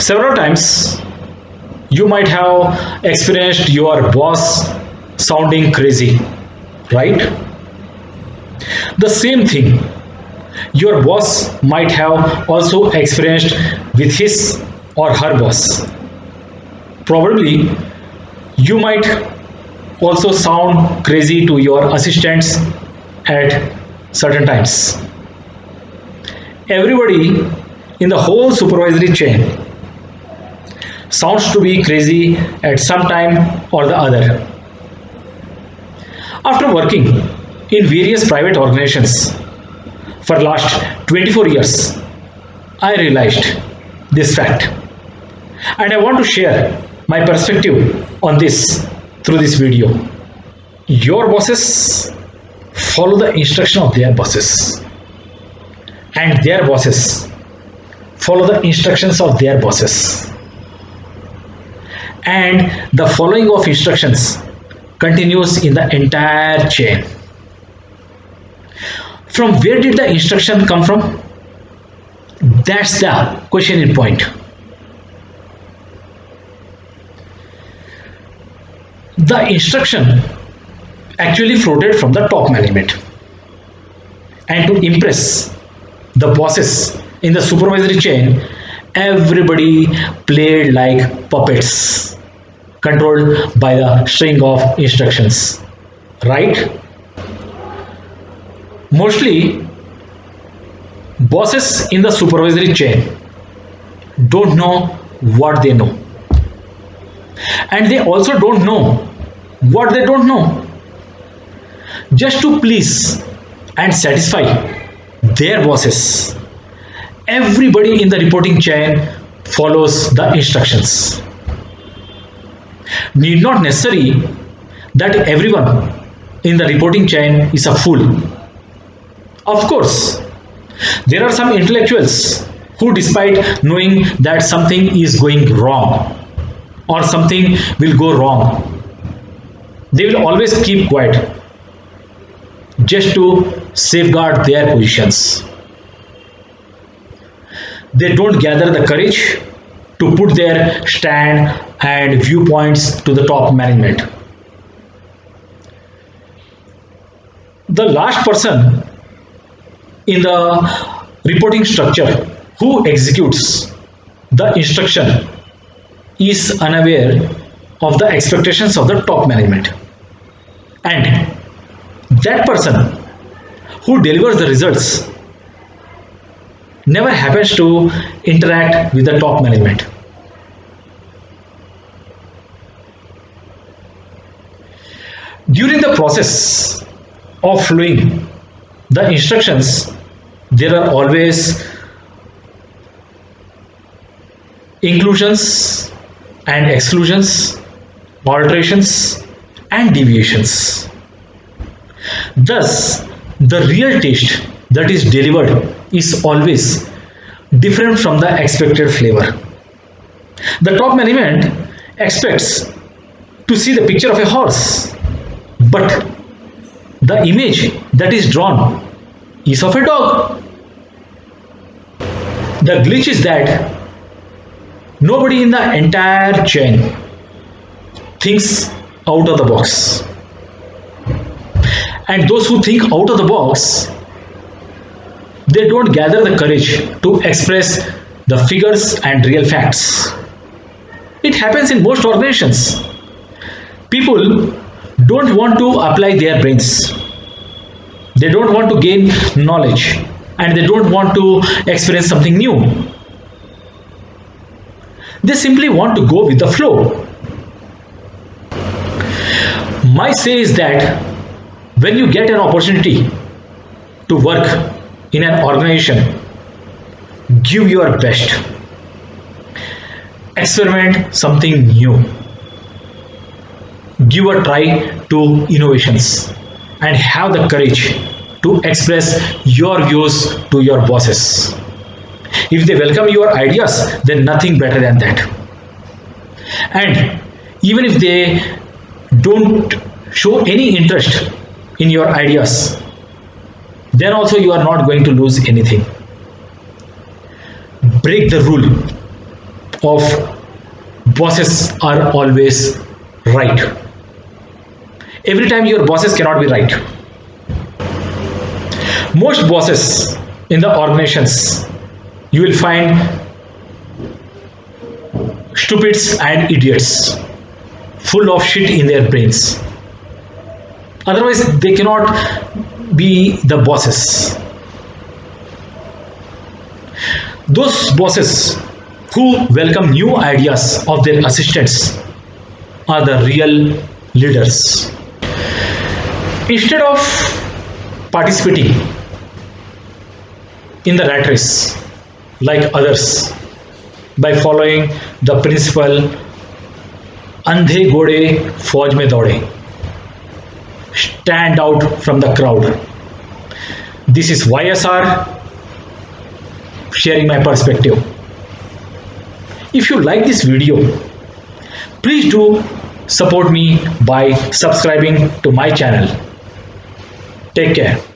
Several times you might have experienced your boss sounding crazy, right? The same thing your boss might have also experienced with his or her boss. Probably you might also sound crazy to your assistants at certain times. Everybody in the whole supervisory chain sounds to be crazy at some time or the other. After working in various private organizations for last 24 years, I realized this fact and I want to share my perspective on this through this video. Your bosses follow the instruction of their bosses and their bosses follow the instructions of their bosses, and the following of instructions continues in the entire chain. From where did the instruction come from? That's the question in point. The instruction actually floated from the top management, and to impress the bosses in the supervisory chain, everybody played like puppets controlled by the string of instructions, right? Mostly bosses in the supervisory chain don't know what they know, and they also don't know what they don't know. Just to please and satisfy their bosses, everybody in the reporting chain follows the instructions. Need not necessary that everyone in the reporting chain is a fool. Of course, there are some intellectuals who, despite knowing that something is going wrong or something will go wrong, they will always keep quiet just to safeguard their positions. They don't gather the courage to put their stand and viewpoints to the top management. The last person in the reporting structure who executes the instruction is unaware of the expectations of the top management, and that person who delivers the results never happens to interact with the top management. During the process of flowing the instructions, there are always inclusions and exclusions, alterations and deviations. Thus, the real taste that is delivered is always different from the expected flavor. The top management expects to see the picture of a horse, but the image that is drawn is of a dog. The glitch is that nobody in the entire chain thinks out of the box. And those who think out of the box, they don't gather the courage to express the figures and real facts. It happens in most organizations. People don't want to apply their brains. They don't want to gain knowledge and they don't want to experience something new. They simply want to go with the flow. My say is that when you get an opportunity to work in an organization, give your best. Experiment something new. Give a try to innovations and have the courage to express your views to your bosses. If they welcome your ideas, then nothing better than that. And even if they don't show any interest in your ideas, then also you are not going to lose anything. Break the rule of bosses are always right. Every time your bosses cannot be right. Most bosses in the organizations you will find stupids and idiots, full of shit in their brains. Otherwise, they cannot be the bosses. Those bosses who welcome new ideas of their assistants are the real leaders. Instead of participating in the rat race like others by following the principle अंधे घोड़े फौज में दौड़े, stand out from the crowd. This is YSR sharing my perspective. If you like this video, please do support me by subscribing to my channel. Take care.